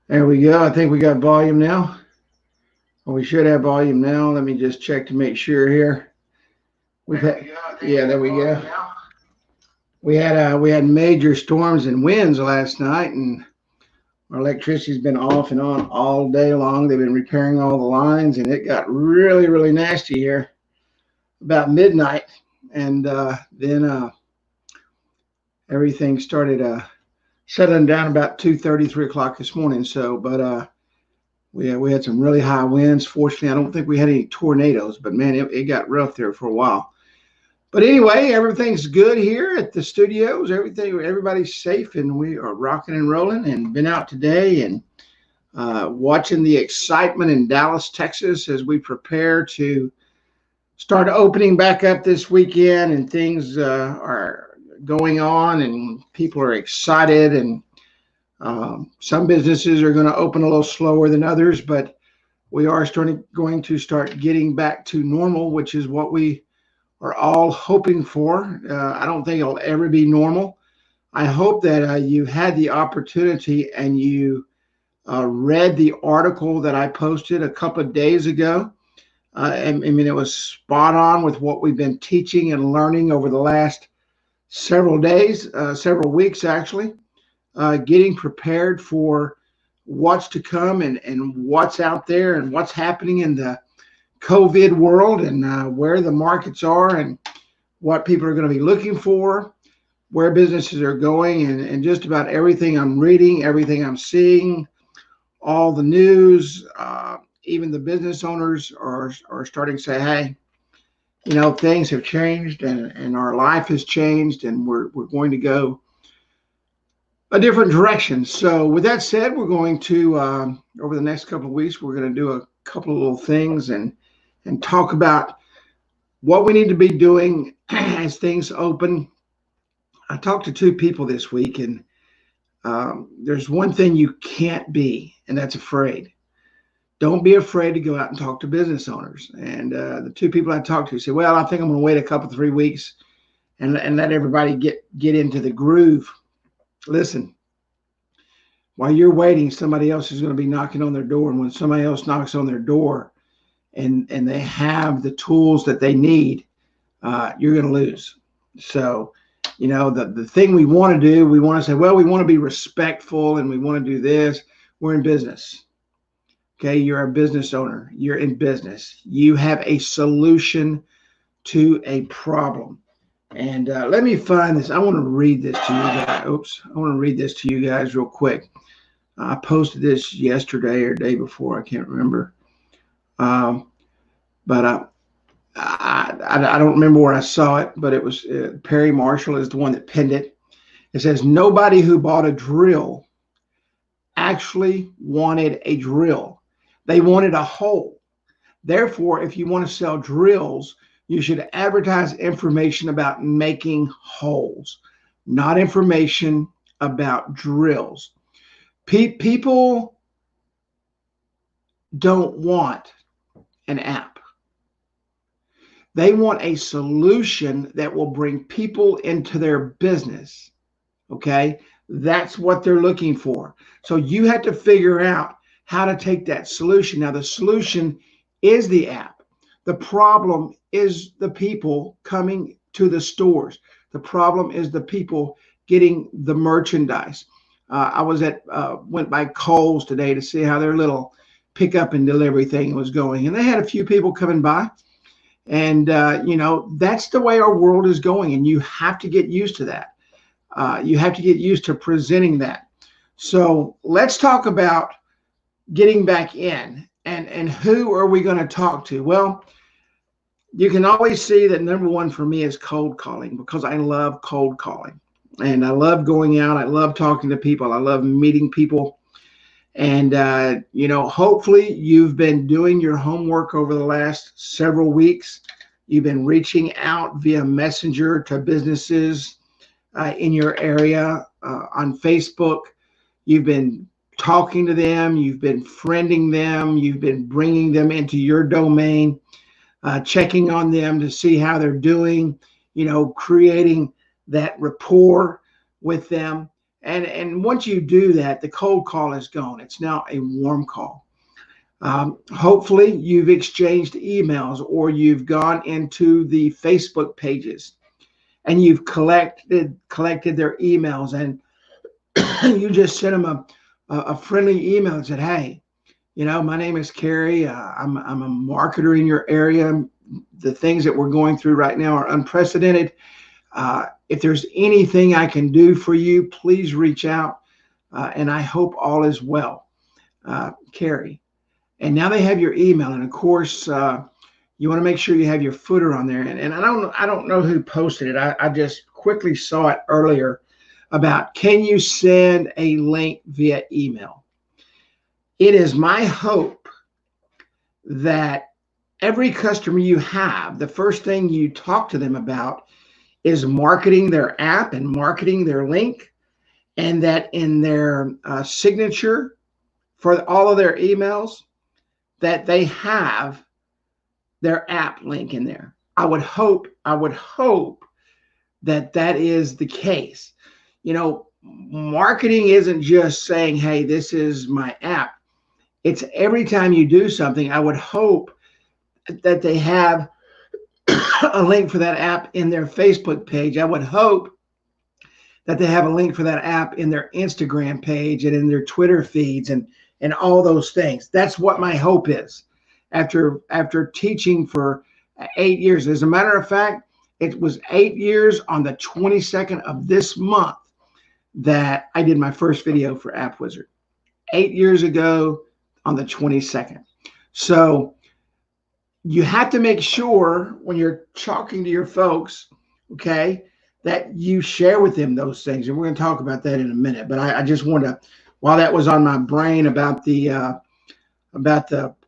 There we go. I think we got volume now. Well, we should have volume now. Let me just check to make sure here. We've had, yeah, there we go. We had major storms and winds last night, and our electricity's been off and on all day long. They've been repairing all the lines, and it got really, really nasty here about midnight, and then everything started settling down about 2:30, 3 o'clock this morning. So, but we had some really high winds. Fortunately, I don't think we had any tornadoes, but man, it got rough there for a while. But anyway, everything's good here at the studios. Everybody's safe, and we are rocking and rolling. And been out today and watching the excitement in Dallas, Texas, as we prepare to start opening back up this weekend, and things are going on, and people are excited, and some businesses are going to open a little slower than others, but we are going to start getting back to normal, which is what we are all hoping for. I don't think it'll ever be normal. I hope that you had the opportunity and you read the article that I posted a couple of days ago. I mean, it was spot on with what we've been teaching and learning over the last several days, several weeks actually, getting prepared for what's to come, and what's out there, and what's happening in the COVID world, and where the markets are, and what people are going to be looking for, where businesses are going, and just about everything I'm reading, everything I'm seeing, all the news. Even the business owners are starting to say, hey, things have changed, and our life has changed, and we're going to go a different direction. So with that said, we're going to, over the next couple of weeks, we're going to do a couple of little things and talk about what we need to be doing as things open. I talked to two people this week, and there's one thing you can't be, and that's afraid. Don't be afraid to go out and talk to business owners. And the two people I talked to said, well, I think I'm going to wait a couple, 3 weeks and let everybody get into the groove. Listen, while you're waiting, somebody else is going to be knocking on their door. And when somebody else knocks on their door and they have the tools that they need, you're going to lose. So, the thing we want to do, we want to say, well, we want to be respectful and we want to do this. We're in business. Okay, you're a business owner. You're in business. You have a solution to a problem. And let me find this. I want to read this to you guys. I want to read this to you guys real quick. I posted this yesterday or day before. I can't remember. But I don't remember where I saw it, but it was Perry Marshall is the one that pinned it. It says, nobody who bought a drill actually wanted a drill. They wanted a hole. Therefore, if you want to sell drills, you should advertise information about making holes, not information about drills. People don't want an app. They want a solution that will bring people into their business. Okay? That's what they're looking for. So you have to figure out how to take that solution. Now, the solution is the app. The problem is the people coming to the stores. The problem is the people getting the merchandise. I went by Kohl's today to see how their little pickup and delivery thing was going. And they had a few people coming by. And, that's the way our world is going. And you have to get used to that. You have to get used to presenting that. So let's talk about getting back in, and who are we going to talk to? Well, you can always see that number one for me is cold calling, because I love cold calling and I love going out. I love talking to people. I love meeting people. And, hopefully you've been doing your homework over the last several weeks. You've been reaching out via Messenger to businesses in your area on Facebook. You've been talking to them, you've been friending them, you've been bringing them into your domain, checking on them to see how they're doing, creating that rapport with them. And once you do that, the cold call is gone. It's now a warm call. Hopefully you've exchanged emails, or you've gone into the Facebook pages and you've collected their emails, and you just sent them a friendly email and said, hey, my name is Kerry. I'm a marketer in your area. The things that we're going through right now are unprecedented. If there's anything I can do for you, please reach out. And I hope all is well, Kerry. And now they have your email. And of course, you want to make sure you have your footer on there. And I don't know who posted it. I just quickly saw it earlier about, can you send a link via email? It is my hope that every customer you have, the first thing you talk to them about is marketing their app and marketing their link, and that in their signature for all of their emails, that they have their app link in there. I would hope that is the case. Marketing isn't just saying, hey, this is my app. It's every time you do something, I would hope that they have a link for that app in their Facebook page. I would hope that they have a link for that app in their Instagram page and in their Twitter feeds and all those things. That's what my hope is after teaching for 8 years. As a matter of fact, it was 8 years on the 22nd of this month that I did my first video for App Wizard. 8 years ago on the 22nd. So you have to make sure when you're talking to your folks, okay, that you share with them those things. And we're going to talk about that in a minute. But I just want to, while that was on my brain about the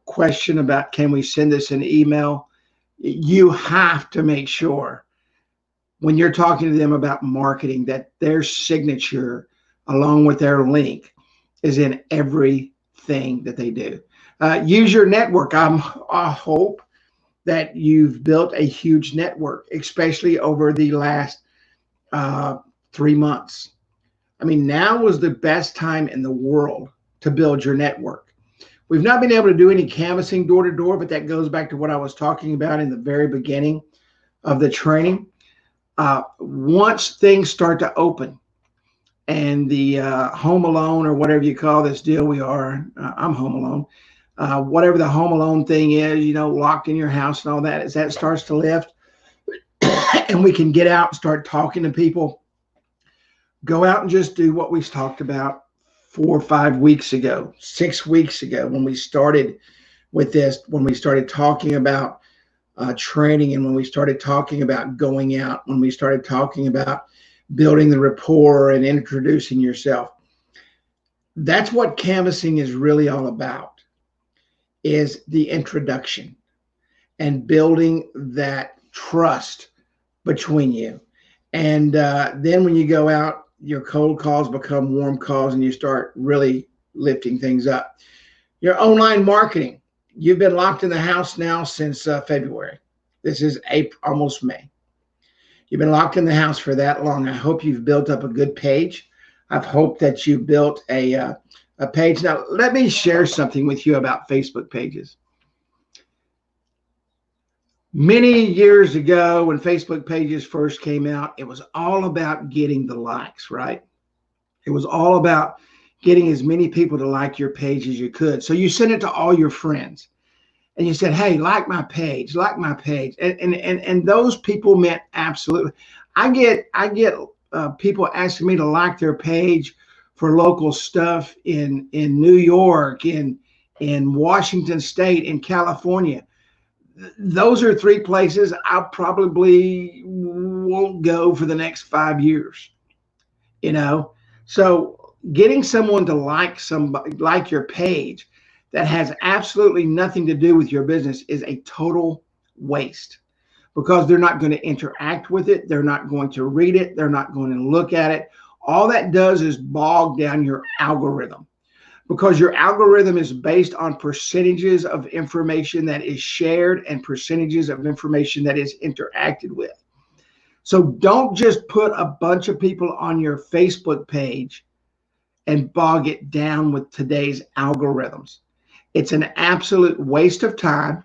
question about, can we send this in email? You have to make sure when you're talking to them about marketing that their signature along with their link is in everything that they do. Use your network. I hope that you've built a huge network, especially over the last 3 months. I mean, now was the best time in the world to build your network. We've not been able to do any canvassing door to door, but that goes back to what I was talking about in the very beginning of the training. Once things start to open and the home alone, or whatever you call this deal we are, I'm home alone, whatever the home alone thing is, locked in your house and all that, as that starts to lift and we can get out and start talking to people, go out and just do what we talked about 4 or 5 weeks ago, 6 weeks ago, when we started with this, when we started talking about training, and when we started talking about going out, when we started talking about building the rapport and introducing yourself. That's what canvassing is really all about, is the introduction and building that trust between you. And then when you go out, your cold calls become warm calls and you start really lifting things up. Your online marketing, you've been locked in the house now since February. This is April, almost May. You've been locked in the house for that long. I hope you've built up a good page. I've hoped that you built a page. Now, let me share something with you about Facebook pages. Many years ago, when Facebook pages first came out, it was all about getting the likes, right? It was all about getting as many people to like your page as you could. So you sent it to all your friends and you said, hey, like my page, like my page. And those people meant absolutely. I get people asking me to like their page for local stuff in New York, in Washington State, in California. Those are 3 places I probably won't go for the next 5 years, So getting someone to like your page that has absolutely nothing to do with your business is a total waste, because they're not going to interact with it. They're not going to read it. They're not going to look at it. All that does is bog down your algorithm, because your algorithm is based on percentages of information that is shared and percentages of information that is interacted with. So don't just put a bunch of people on your Facebook page and bog it down with today's algorithms. It's an absolute waste of time.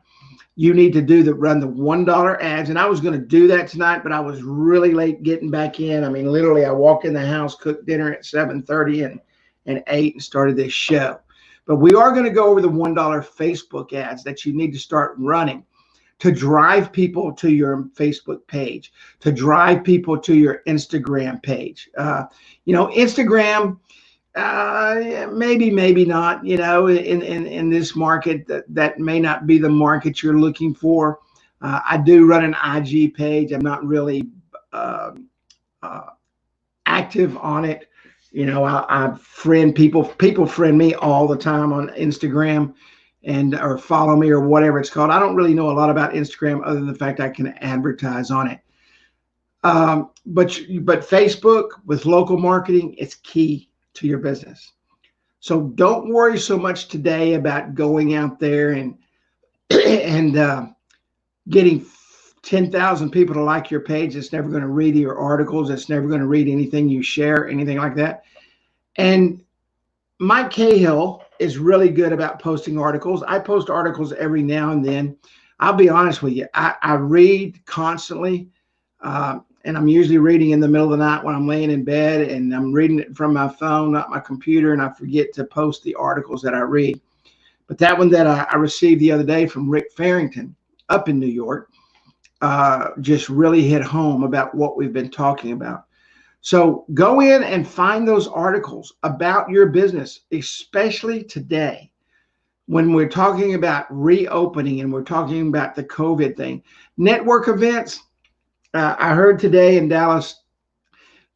You need to run the $1 ads. And I was going to do that tonight, but I was really late getting back in. I mean, literally, I walked in the house, cooked dinner at 7:30 and 8 and started this show. But we are going to go over the $1 Facebook ads that you need to start running to drive people to your Facebook page, to drive people to your Instagram page. Instagram, maybe not, in this market, that may not be the market you're looking for. I do run an IG page. I'm not really active on it. I friend people friend me all the time on Instagram or follow me or whatever it's called. I don't really know a lot about Instagram other than the fact I can advertise on it. But Facebook with local marketing, it's key to your business. So don't worry so much today about going out there and getting 10,000 people to like your page. It's never going to read your articles. It's never going to read anything you share, anything like that. And Mike Cahill is really good about posting articles. I post articles every now and then. I'll be honest with you. I read constantly. And I'm usually reading in the middle of the night when I'm laying in bed, and I'm reading it from my phone, not my computer, and I forget to post the articles that I read. But that one that I received the other day from Rick Farrington up in New York just really hit home about what we've been talking about. So go in and find those articles about your business, especially today when we're talking about reopening and we're talking about the COVID thing. Network events. I heard today in Dallas,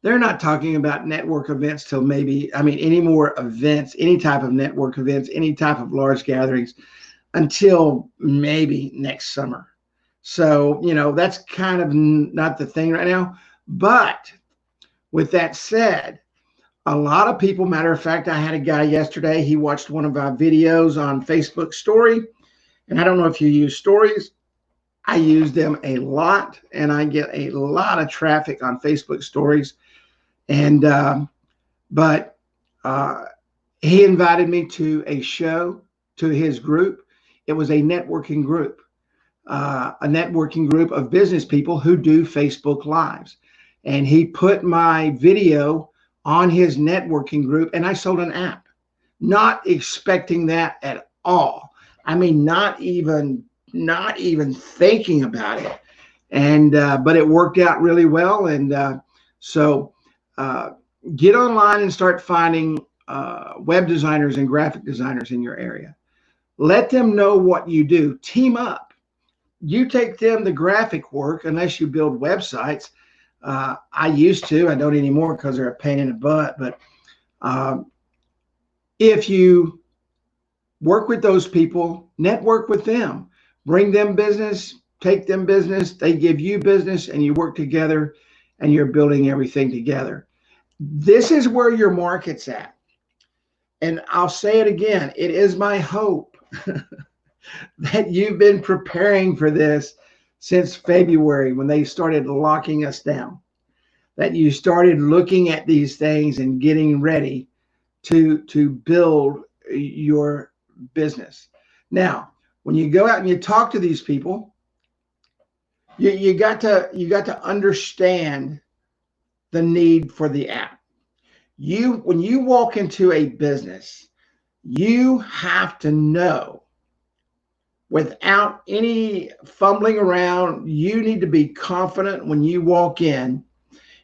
they're not talking about network events till any more events, any type of network events, any type of large gatherings until maybe next summer. So, that's kind of not the thing right now. But with that said, a lot of people, matter of fact, I had a guy yesterday, he watched one of our videos on Facebook Story. And I don't know if you use stories. I use them a lot, and I get a lot of traffic on Facebook stories. And but he invited me to a show, to his group. It was a networking group of business people who do Facebook Lives. And he put my video on his networking group, and I sold an app, not expecting that at all. I mean, not even thinking about it. And but it worked out really well. And so get online and start finding web designers and graphic designers in your area. Let them know what you do. Team up. You take them the graphic work, unless you build websites. I used to. I don't anymore because they're a pain in the butt. But if you work with those people, network with them. Bring them business, take them business, they give you business, and you work together, and you're building everything together. This is where your market's at. And I'll say it again, it is my hope that you've been preparing for this since February when they started locking us down, that you started looking at these things and getting ready to build your business. Now, when you go out and you talk to these people, you got to understand the need for the app. When you walk into a business, you have to know, without any fumbling around, you need to be confident when you walk in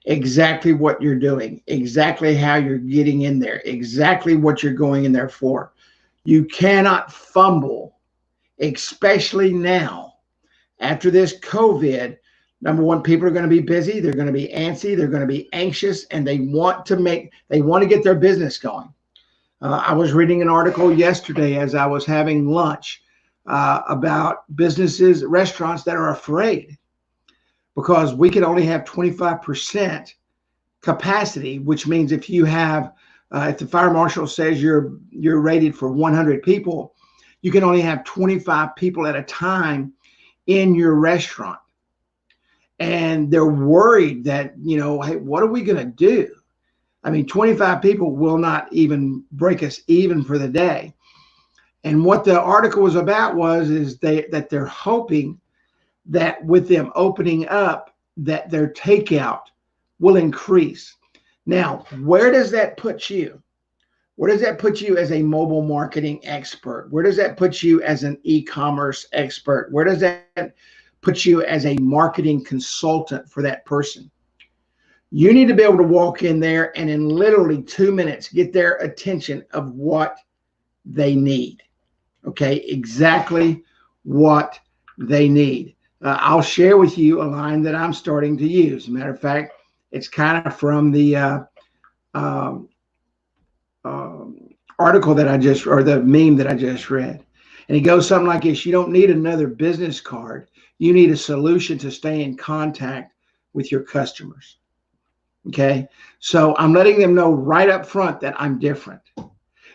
exactly what you're doing, exactly how you're getting in there, exactly what you're going in there for. You cannot fumble. Especially now, after this COVID. Number one, people are going to be busy. They're going to be antsy. They're going to be anxious, and they want to get their business going. I was reading an article yesterday as I was having lunch about businesses, restaurants that are afraid because we can only have 25% capacity, which means if you have, if the fire marshal says you're rated for 100 people, you can only have 25 people at a time in your restaurant. And they're worried that, hey, what are we going to do? I mean, 25 people will not even break us even for the day. And what the article was about is that they're hoping that with them opening up, that their takeout will increase. Now, where does that put you? Where does that put you as a mobile marketing expert? Where does that put you as an e-commerce expert? Where does that put you as a marketing consultant for that person? You need to be able to walk in there and in literally 2 minutes get their attention of what they need. Okay, exactly what they need. I'll share with you a line that I'm starting to use. As a matter of fact, it's kind of from the article that I just, or the meme that I just read. And it goes something like this: you don't need another business card. You need a solution to stay in contact with your customers. Okay, so I'm letting them know right up front that I'm different,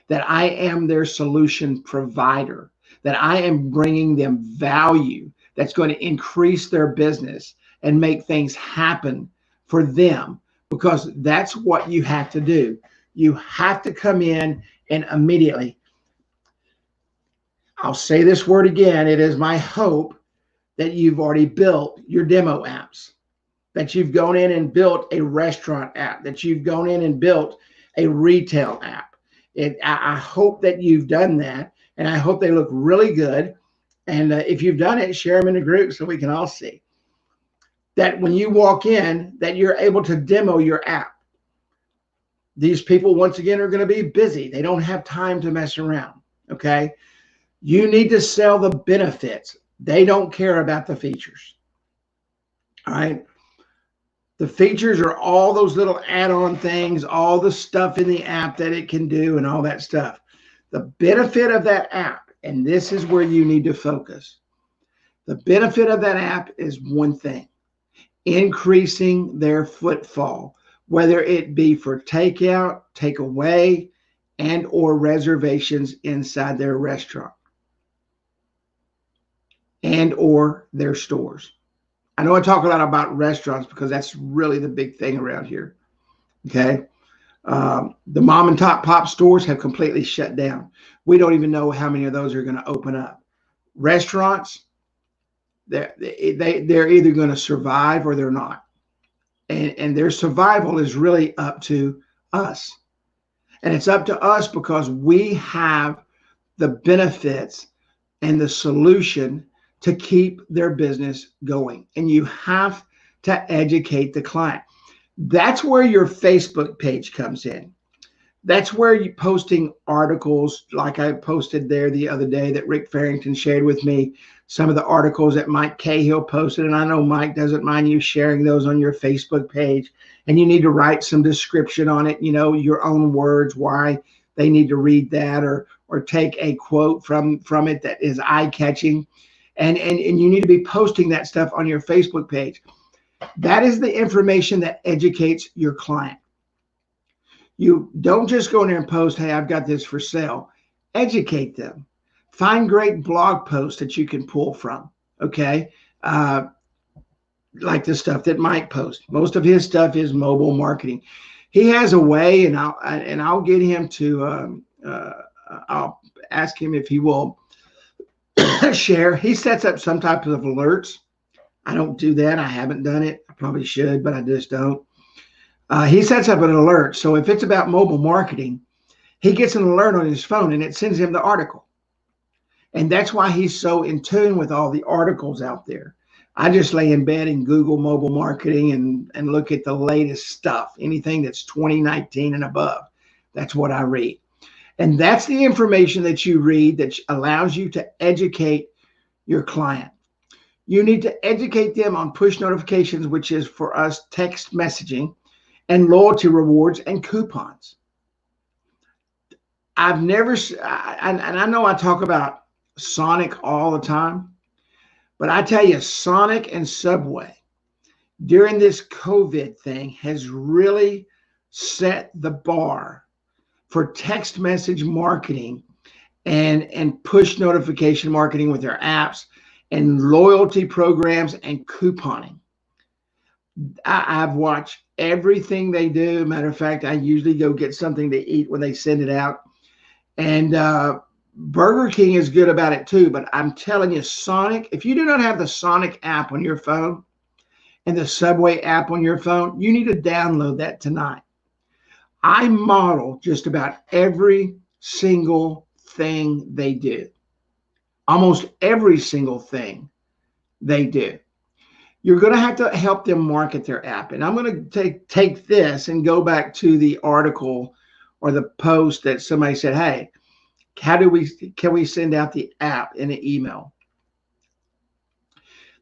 that I am their solution provider, that I am bringing them value that's going to increase their business and make things happen for them, because that's what you have to do. You have to come in and immediately, I'll say this word again, it is my hope that you've already built your demo apps, that you've gone in and built a restaurant app, that you've gone in and built a retail app. I hope that you've done that, and I hope they look really good. And if you've done it, share them in a group so we can all see that when you walk in, that you're able to demo your app. These people, once again, are going to be busy. They don't have time to mess around, okay? You need to sell the benefits. They don't care about the features, all right? The features are all those little add-on things, all the stuff in the app that it can do and all that stuff. The benefit of that app, and this is where you need to focus. The benefit of that app is one thing: increasing their footfall, whether it be for takeout, takeaway, and or reservations inside their restaurant and or their stores. I know I talk a lot about restaurants because that's really the big thing around here. Okay. The mom and pop stores have completely shut down. We don't even know how many of those are going to open up. Restaurants, they're either going to survive or they're not. And their survival is really up to us. And it's up to us because we have the benefits and the solution to keep their business going. And you have to educate the client. That's where your Facebook page comes in. That's where you're posting articles like I posted there the other day that Rick Farrington shared with me, some of the articles that Mike Cahill posted. And I know Mike doesn't mind you sharing those on your Facebook page. And you need to write some description on it, you know, your own words, why they need to read that, or take a quote from it that is eye-catching. And you need to be posting that stuff on your Facebook page. That is the information that educates your client. You don't just go in there and post, hey, I've got this for sale. Educate them. Find great blog posts that you can pull from, okay? Like the stuff that Mike posts. Most of his stuff is mobile marketing. He has a way, and I'll get him to, I'll ask him if he will share. He sets up some type of alerts. I don't do that. I haven't done it. I probably should, but I just don't. He sets up an alert. So if it's about mobile marketing, he gets an alert on his phone and it sends him the article. And that's why he's so in tune with all the articles out there. I just lay in bed and Google mobile marketing and look at the latest stuff, anything that's 2019 and above. That's what I read. And that's the information that you read that allows you to educate your client. You need to educate them on push notifications, which is for us text messaging, and loyalty rewards and coupons. I've never, and I know I talk about Sonic all the time, but I tell you, Sonic and Subway during this COVID thing has really set the bar for text message marketing and push notification marketing with their apps and loyalty programs and couponing. I've watched everything they do. Matter of fact, I usually go get something to eat when they send it out. And Burger King is good about it too. But I'm telling you, Sonic, if you do not have the Sonic app on your phone and the Subway app on your phone, you need to download that tonight. I model just about every single thing they do, almost every single thing they do. You're going to have to help them market their app. And I'm going to take this and go back to the article or the post that somebody said, hey, can we send out the app in an email?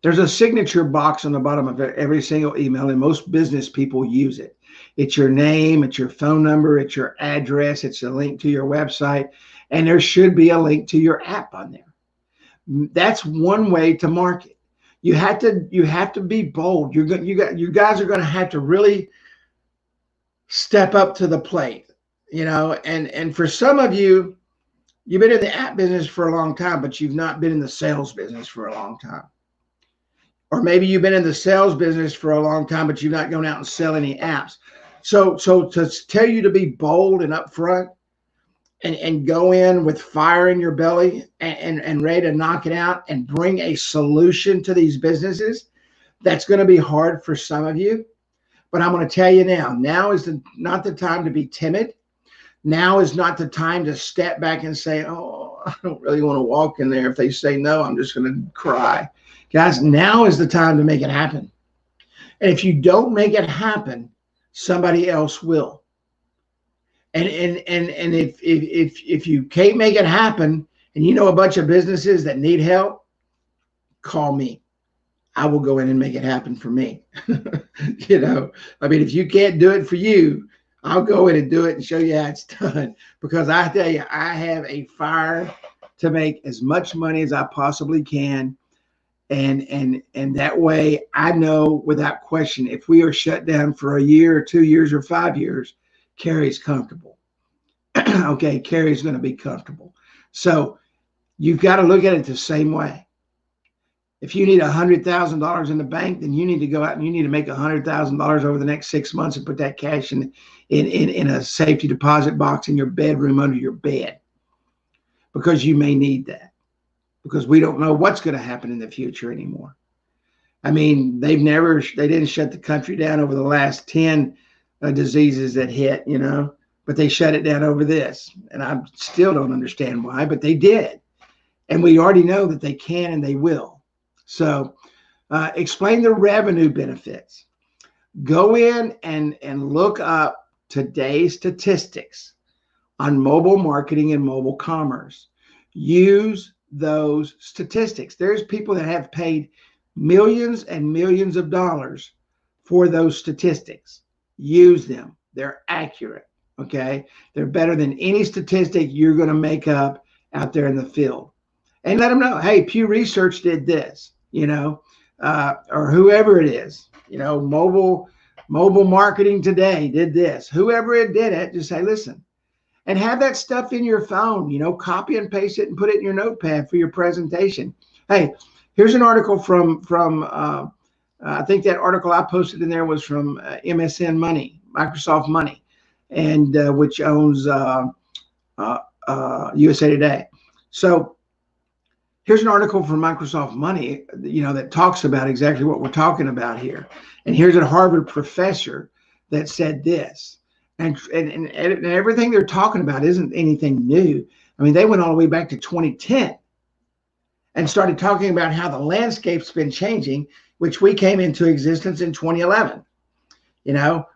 There's a signature box on the bottom of every single email, and most business people use it. It's your name, it's your phone number, it's your address, it's a link to your website, and there should be a link to your app on there. That's one way to market. You have to be bold. You guys are going to have to really step up to the plate, and for some of you, you've been in the app business for a long time, but you've not been in the sales business for a long time. Or maybe you've been in the sales business for a long time, but you've not gone out and sell any apps. So to tell you to be bold and upfront and go in with fire in your belly and ready to knock it out and bring a solution to these businesses, that's going to be hard for some of you. But I'm going to tell you now is not the time to be timid. Now is not the time to step back and say, oh, I don't really want to walk in there. If they say no, I'm just going to cry. Guys, now is the time to make it happen. And if you don't make it happen, somebody else will. And if you can't make it happen and you know a bunch of businesses that need help, call me. I will go in and make it happen for me. If you can't do it for you, I'll go in and do it and show you how it's done. Because I tell you, I have a fire to make as much money as I possibly can. And that way I know without question, if we are shut down for a year or 2 years or 5 years, Kerry's comfortable. Okay, Kerry's going to be comfortable. So you've got to look at it the same way. If you need $100,000 in the bank, then you need to go out and you need to make $100,000 over the next 6 months and put that cash in a safety deposit box in your bedroom under your bed, because you may need that. Because we don't know what's going to happen in the future anymore. I mean, they didn't shut the country down over the last 10 diseases that hit, but they shut it down over this. And I still don't understand why, but they did. And we already know that they can and they will. So explain the revenue benefits. Go in and look up today's statistics on mobile marketing and mobile commerce. Use those statistics. There's people that have paid millions and millions of dollars for those statistics. Use them. They're accurate. Okay. They're better than any statistic you're going to make up out there in the field. And let them know, hey, Pew Research did this, or whoever it is, mobile marketing today did this. Whoever it did it, just say, listen. And have that stuff in your phone, copy and paste it and put it in your notepad for your presentation. Hey, here's an article from I think that article I posted in there was from MSN Money, Microsoft Money, and which owns USA Today. So here's an article from Microsoft Money, that talks about exactly what we're talking about here. And here's a Harvard professor that said this. And everything they're talking about isn't anything new. I mean, they went all the way back to 2010 and started talking about how the landscape's been changing, which we came into existence in 2011,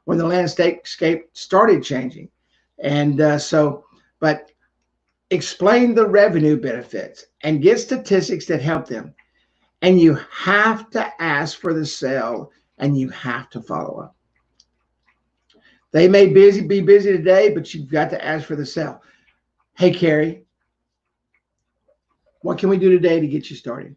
when the landscape started changing. And but explain the revenue benefits and get statistics that help them. And you have to ask for the sale and you have to follow up. They may be busy today, but you've got to ask for the sale. Hey, Kerry, what can we do today to get you started?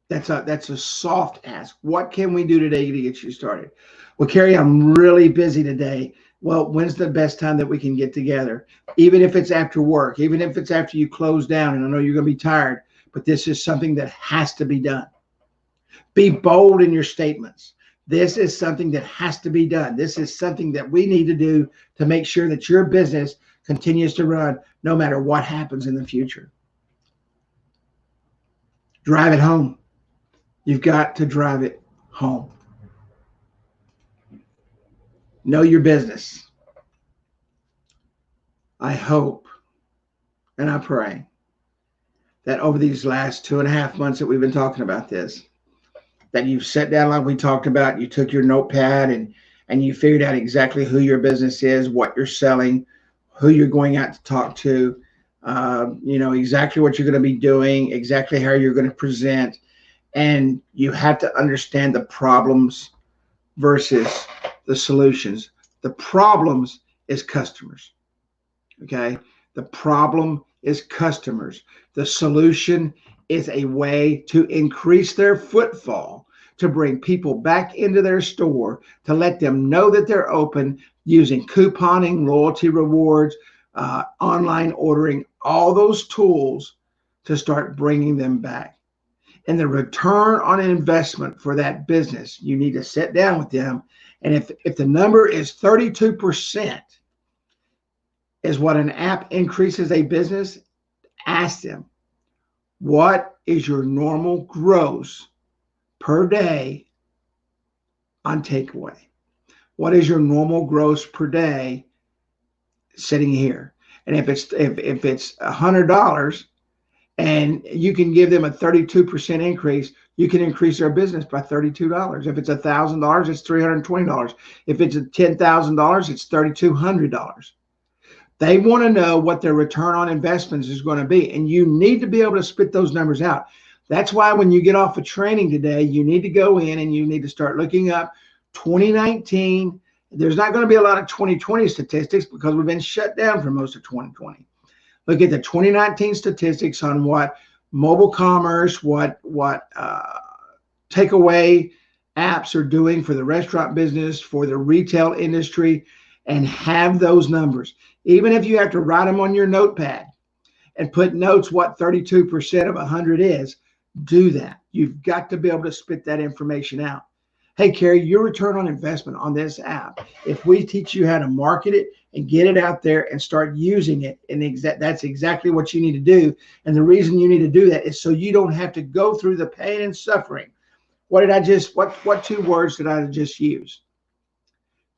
That's a soft ask. What can we do today to get you started? Well, Kerry, I'm really busy today. Well, when's the best time that we can get together? Even if it's after work, even if it's after you close down, and I know you're going to be tired, but this is something that has to be done. Be bold in your statements. This is something that has to be done. This is something that we need to do to make sure that your business continues to run no matter what happens in the future. Drive it home. You've got to drive it home. Know your business. I hope and I pray that over these last 2.5 months that we've been talking about this, that you've sat down like we talked about, you took your notepad and you figured out exactly who your business is, what you're selling, who you're going out to talk to, exactly what you're going to be doing, exactly how you're going to present. And you have to understand the problems versus the solutions. The problems is customers. Okay. The problem is customers. The solution is a way to increase their footfall, to bring people back into their store, to let them know that they're open using couponing, loyalty rewards, online ordering, all those tools to start bringing them back. And the return on investment for that business, you need to sit down with them. And if the number is 32% is what an app increases a business, ask them, what is your normal gross per day on takeaway? What is your normal gross per day sitting here? And if it's $100 and you can give them a 32% increase, you can increase their business by $32. If it's $1,000, it's $320. If it's $10,000, it's $3,200. They want to know what their return on investments is going to be. And you need to be able to spit those numbers out. That's why when you get off of training today, you need to go in and you need to start looking up 2019. There's not going to be a lot of 2020 statistics because we've been shut down for most of 2020. Look at the 2019 statistics on what mobile commerce, what takeaway apps are doing for the restaurant business, for the retail industry, and have those numbers. Even if you have to write them on your notepad and put notes what 32% of 100 is, do that. You've got to be able to spit that information out. Hey, Kerry, your return on investment on this app, if we teach you how to market it and get it out there and start using it, and that's exactly what you need to do. And the reason you need to do that is so you don't have to go through the pain and suffering. What two words did I just use?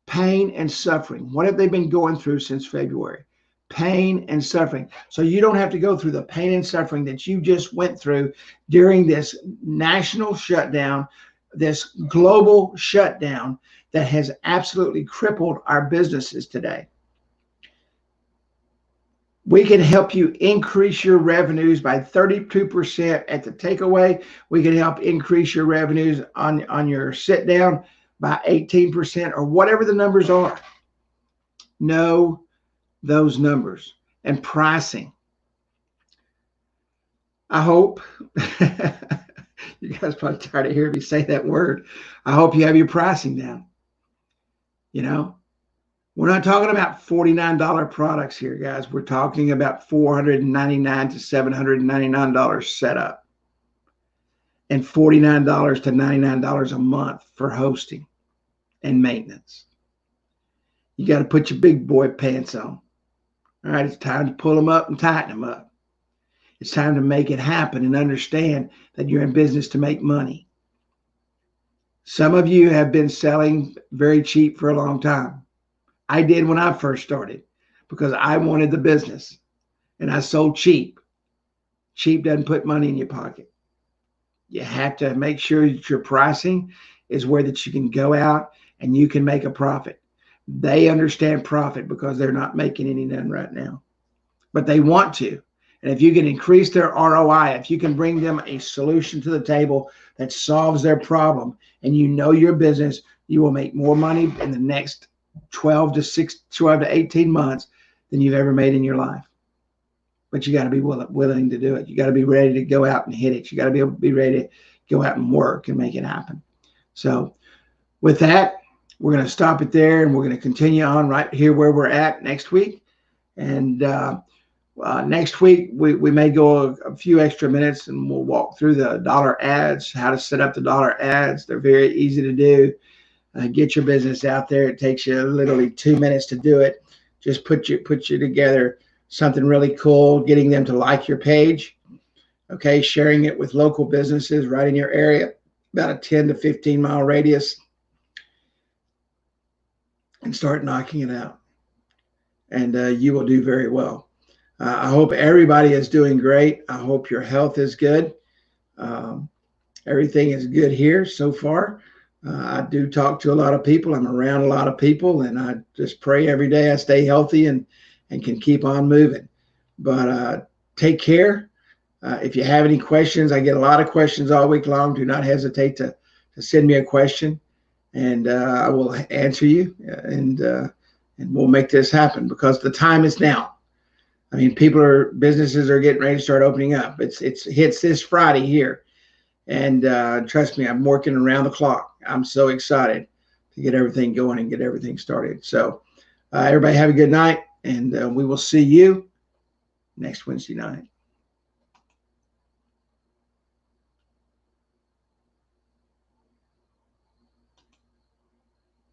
Pain and suffering. What have they been going through since February? Pain and suffering. So you don't have to go through the pain and suffering that you just went through during this national shutdown, this global shutdown that has absolutely crippled our businesses today. We can help you increase your revenues by 32% at the takeaway. We can help increase your revenues on your sit down by 18% or whatever the numbers are. Know those numbers and pricing. I hope you guys probably tired of hearing me say that word. I hope you have your pricing down. We're not talking about $49 products here, guys. We're talking about $499 to $799 setup and $49 to $99 a month for hosting and maintenance. You got to put your big boy pants on. All right, it's time to pull them up and tighten them up. It's time to make it happen and understand that you're in business to make money. Some of you have been selling very cheap for a long time. I did when I first started because I wanted the business and I sold cheap. Cheap doesn't put money in your pocket. You have to make sure that your pricing is where that you can go out and you can make a profit. They understand profit because they're not making any none right now, but they want to. And if you can increase their ROI, if you can bring them a solution to the table that solves their problem and you know your business, you will make more money in the next 12 to 18 months than you've ever made in your life. But you got to be willing to do it. You got to be ready to go out and hit it. You got to be ready to go out and work and make it happen. So with that, we're going to stop it there and we're going to continue on right here where we're at next week. And next week, we may go a few extra minutes and we'll walk through the dollar ads, how to set up the dollar ads. They're very easy to do. Get your business out there. It takes you literally 2 minutes to do it. Just put you together something really cool, getting them to like your page. Okay, sharing it with local businesses right in your area, about a 10 to 15 mile radius, and start knocking it out. And you will do very well. I hope everybody is doing great. I hope your health is good. Everything is good here so far. I do talk to a lot of people. I'm around a lot of people, and I just pray every day I stay healthy and can keep on moving. But take care. If you have any questions, I get a lot of questions all week long. Do not hesitate to send me a question, and I will answer you, and we'll make this happen, because the time is now. I mean, businesses are getting ready to start opening up. It hits this Friday here. And trust me, I'm working around the clock. I'm so excited to get everything going and get everything started. So everybody have a good night, and we will see you next Wednesday night.